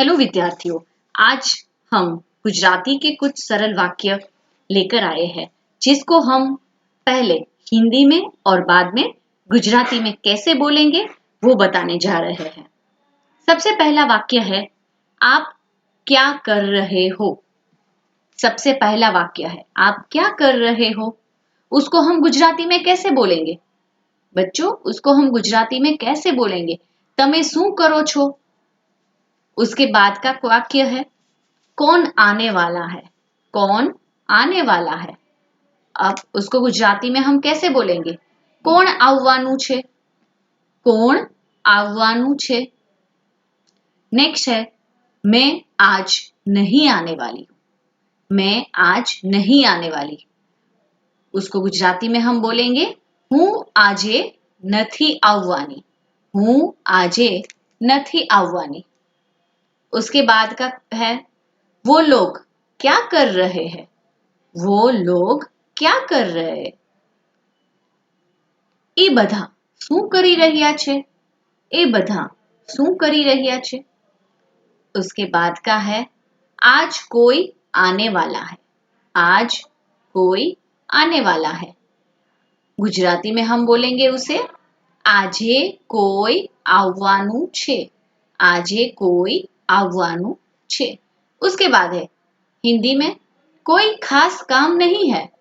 Hello विद्यार्थियों, आज हम गुजराती के कुछ सरल वाक्य लेकर आए हैं जिसको हम पहले हिंदी में और बाद में गुजराती में कैसे बोलेंगे वो बताने जा रहे हैं। सबसे पहला वाक्य है, आप क्या कर रहे हो। सबसे पहला वाक्य है, आप क्या कर रहे हो। उसको हम गुजराती में कैसे बोलेंगे बच्चों? उसको हम गुजराती में कैसे बोलेंगे? तमे शू करो छो। उसके बाद का वाक्य है, कौन आने वाला है। कौन आने वाला है। अब उसको गुजराती में हम कैसे बोलेंगे? कोण आववानु छे। कोण आववानु छे। नेक्स्ट है, मैं आज नहीं आने वाली हूं। मैं आज नहीं आने वाली। उसको गुजराती में हम बोलेंगे, हूँ आजे नथी आववानी। हूँ आजे नथी आववानी। उसके बाद का है, वो लोग क्या कर रहे हैं। वो लोग क्या कर रहे हैं। એ બધા શું કરી રહ્યા છે। એ બધા શું કરી રહ્યા છે। उसके बाद का है, आज कोई आने वाला है। आज कोई आने वाला है। गुजराती में हम बोलेंगे उसे, आजे कोई आववानु छे। आजे कोई आववानु छे। उसके बाद है हिंदी में, कोई खास काम नहीं है।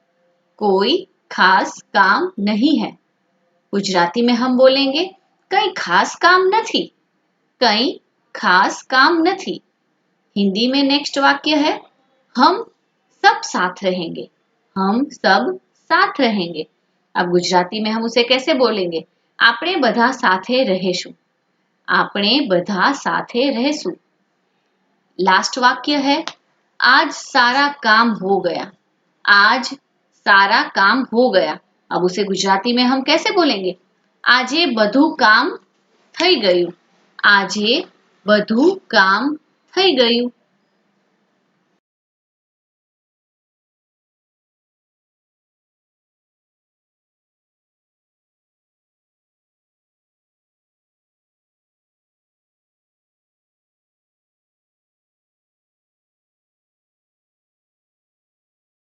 कोई खास काम नहीं है। गुजराती में हम बोलेंगे, कई खास काम નથી। कई खास काम નથી। हिंदी में नेक्स्ट वाक्य है, हम सब साथ रहेंगे। हम सब साथ रहेंगे। अब गुजराती में हम उसे कैसे बोलेंगे? આપણે બધા સાથે રહેશું। આપણે બધા સાથે રહેશું। लास्ट वाक्य है, आज सारा काम हो गया। आज सारा काम हो गया। अब उसे गुजराती में हम कैसे बोलेंगे? आजे बधु काम થઈ ગયું। आजे बधु काम થઈ ગયું।